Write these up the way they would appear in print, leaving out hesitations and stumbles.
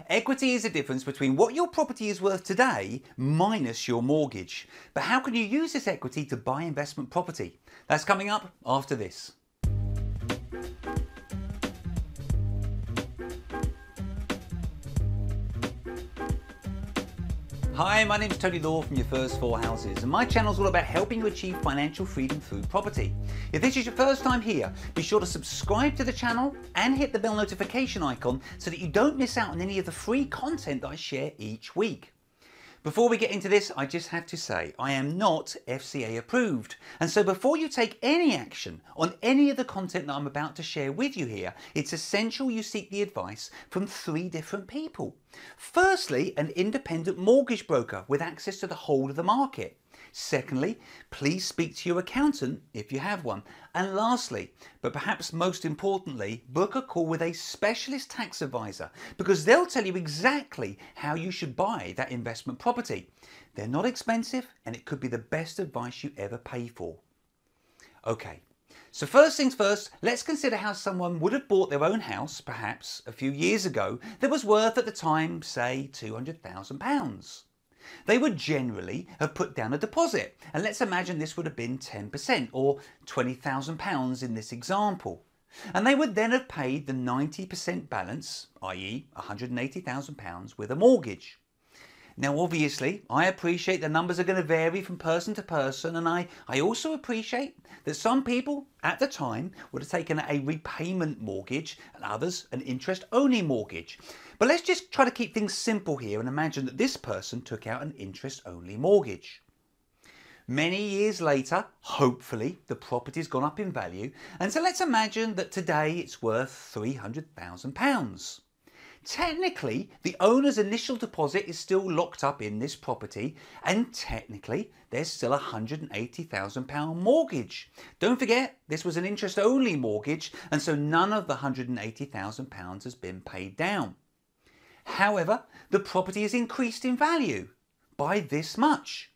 Equity is the difference between what your property is worth today minus your mortgage. But how can you use this equity to buy investment property? That's coming up after this. Hi, my name is Tony Law from Your First Four Houses, and my channel is all about helping you achieve financial freedom through property. If this is your first time here, be sure to subscribe to the channel and hit the bell notification icon so that you don't miss out on any of the free content that I share each week. Before we get into this, I just have to say I am not FCA approved, and so before you take any action on any of the content that I'm about to share with you here, it's essential you seek the advice from 3 different people. Firstly, an independent mortgage broker with access to the whole of the market. Secondly, please speak to your accountant if you have one. And lastly, but perhaps most importantly, book a call with a specialist tax advisor because they'll tell you exactly how you should buy that investment property. They're not expensive and it could be the best advice you ever pay for. Okay, so first things first, let's consider how someone would have bought their own house, perhaps a few years ago, that was worth at the time, say, £200,000. They would generally have put down a deposit, and let's imagine this would have been 10% or £20,000 in this example. And they would then have paid the 90% balance, i.e. £180,000 with a mortgage. Now obviously, I appreciate the numbers are going to vary from person to person, and I also appreciate that some people at the time would have taken a repayment mortgage and others an interest-only mortgage. But let's just try to keep things simple here and imagine that this person took out an interest-only mortgage. Many years later, hopefully, the property's gone up in value, and so let's imagine that today it's worth £300,000. Technically, the owner's initial deposit is still locked up in this property, and technically, there's still a £180,000 mortgage. Don't forget, this was an interest-only mortgage, and so none of the £180,000 has been paid down. However, the property has increased in value by this much.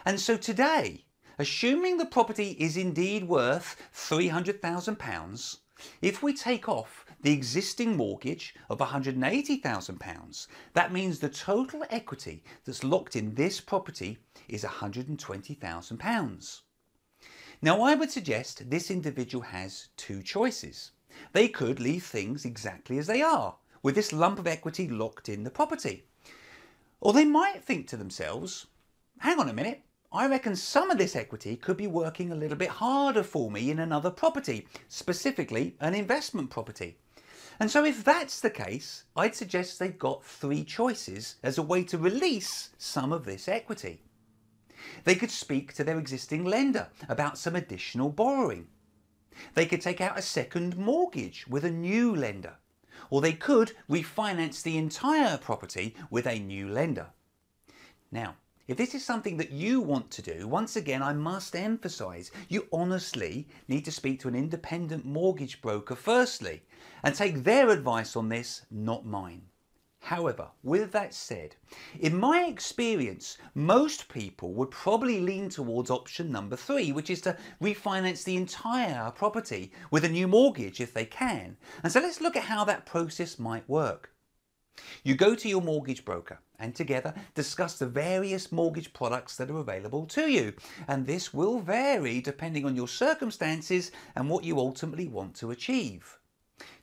And so today, assuming the property is indeed worth £300,000, if we take off the existing mortgage of £180,000, that means the total equity that's locked in this property is £120,000. Now I would suggest this individual has 2 choices. They could leave things exactly as they are, with this lump of equity locked in the property. Or they might think to themselves, hang on a minute, I reckon some of this equity could be working a little bit harder for me in another property, specifically an investment property. And so if that's the case, I'd suggest they've got 3 choices as a way to release some of this equity. They could speak to their existing lender about some additional borrowing. They could take out a second mortgage with a new lender. Or they could refinance the entire property with a new lender. Now, if this is something that you want to do, once again I must emphasise, you honestly need to speak to an independent mortgage broker firstly and take their advice on this, not mine. However, with that said, in my experience, most people would probably lean towards option number 3, which is to refinance the entire property with a new mortgage if they can. And so let's look at how that process might work. You go to your mortgage broker and together discuss the various mortgage products that are available to you. And this will vary depending on your circumstances and what you ultimately want to achieve.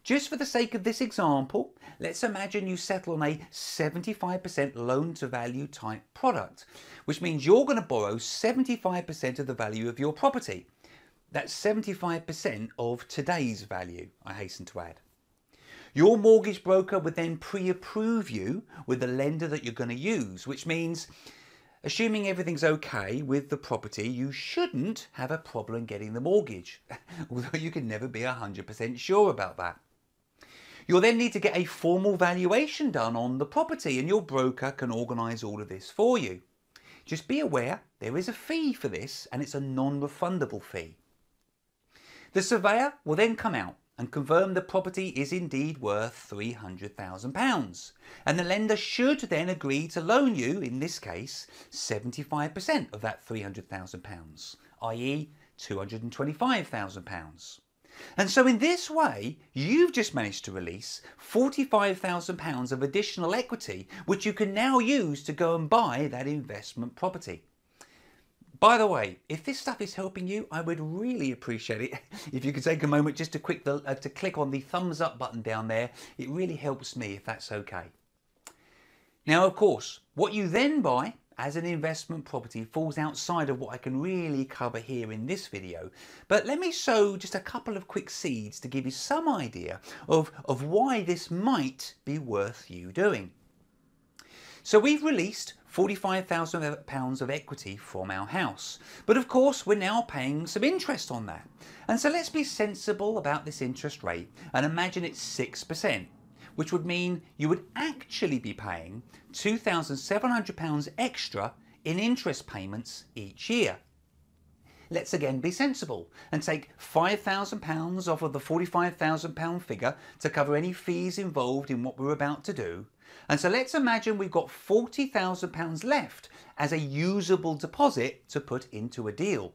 Just for the sake of this example, let's imagine you settle on a 75% loan to value type product, which means you're going to borrow 75% of the value of your property. That's 75% of today's value, I hasten to add. Your mortgage broker would then pre-approve you with the lender that you're going to use, which means, assuming everything's okay with the property, you shouldn't have a problem getting the mortgage, although you can never be 100% sure about that. You'll then need to get a formal valuation done on the property, and your broker can organise all of this for you. Just be aware there is a fee for this, and it's a non-refundable fee. The surveyor will then come out and confirm the property is indeed worth £300,000, and the lender should then agree to loan you, in this case, 75% of that £300,000, i.e. £225,000. And so in this way, you've just managed to release £45,000 of additional equity, which you can now use to go and buy that investment property. By the way, if this stuff is helping you, I would really appreciate it if you could take a moment just to click on the thumbs up button down there. It really helps me if that's okay. Now, of course, what you then buy as an investment property falls outside of what I can really cover here in this video. But let me sow just a couple of quick seeds to give you some idea of why this might be worth you doing. So we've released £45,000 of equity from our house, but of course we're now paying some interest on that. And so let's be sensible about this interest rate and imagine it's 6%, which would mean you would actually be paying £2,700 extra in interest payments each year. Let's again be sensible and take £5,000 off of the £45,000 figure to cover any fees involved in what we're about to do. And so let's imagine we've got £40,000 left as a usable deposit to put into a deal.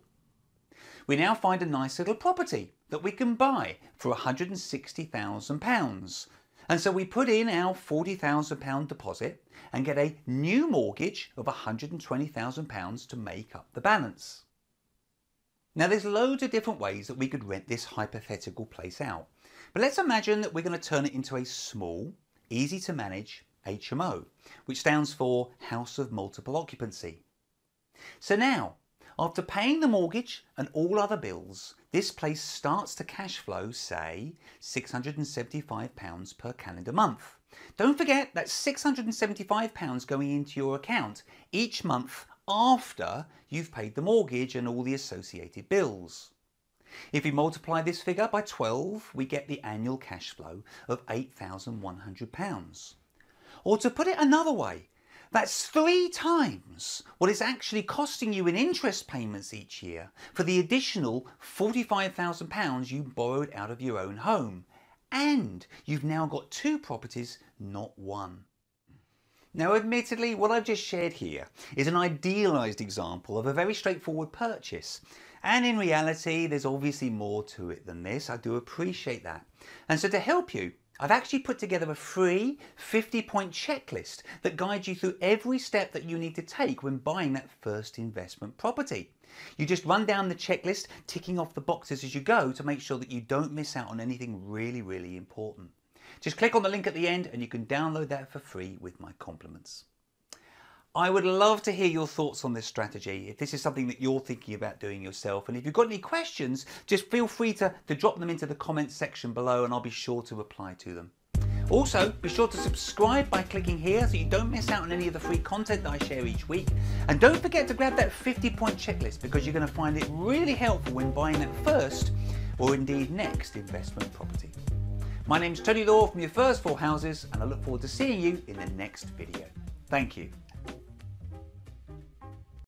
We now find a nice little property that we can buy for £160,000. And so we put in our £40,000 deposit and get a new mortgage of £120,000 to make up the balance. Now there's loads of different ways that we could rent this hypothetical place out. But let's imagine that we're going to turn it into a small, easy to manage HMO, which stands for House of Multiple Occupancy. So now, after paying the mortgage and all other bills, this place starts to cash flow, say, £675 per calendar month. Don't forget that's £675 going into your account each month after you've paid the mortgage and all the associated bills. If we multiply this figure by 12, we get the annual cash flow of £8,100. Or to put it another way, that's 3 times what it's actually costing you in interest payments each year for the additional £45,000 you borrowed out of your own home. And you've now got 2 properties, not 1. Now admittedly, what I've just shared here is an idealised example of a very straightforward purchase. And in reality, there's obviously more to it than this. I do appreciate that. And so to help you, I've actually put together a free 50-point checklist that guides you through every step that you need to take when buying that first investment property. You just run down the checklist, ticking off the boxes as you go to make sure that you don't miss out on anything really, really important. Just click on the link at the end and you can download that for free with my compliments. I would love to hear your thoughts on this strategy, if this is something that you're thinking about doing yourself. And if you've got any questions, just feel free to drop them into the comments section below and I'll be sure to reply to them. Also, be sure to subscribe by clicking here so you don't miss out on any of the free content that I share each week. And don't forget to grab that 50-point checklist because you're going to find it really helpful when buying that first or indeed next investment property. My name's Tony Law from Your First 4 Houses and I look forward to seeing you in the next video. Thank you.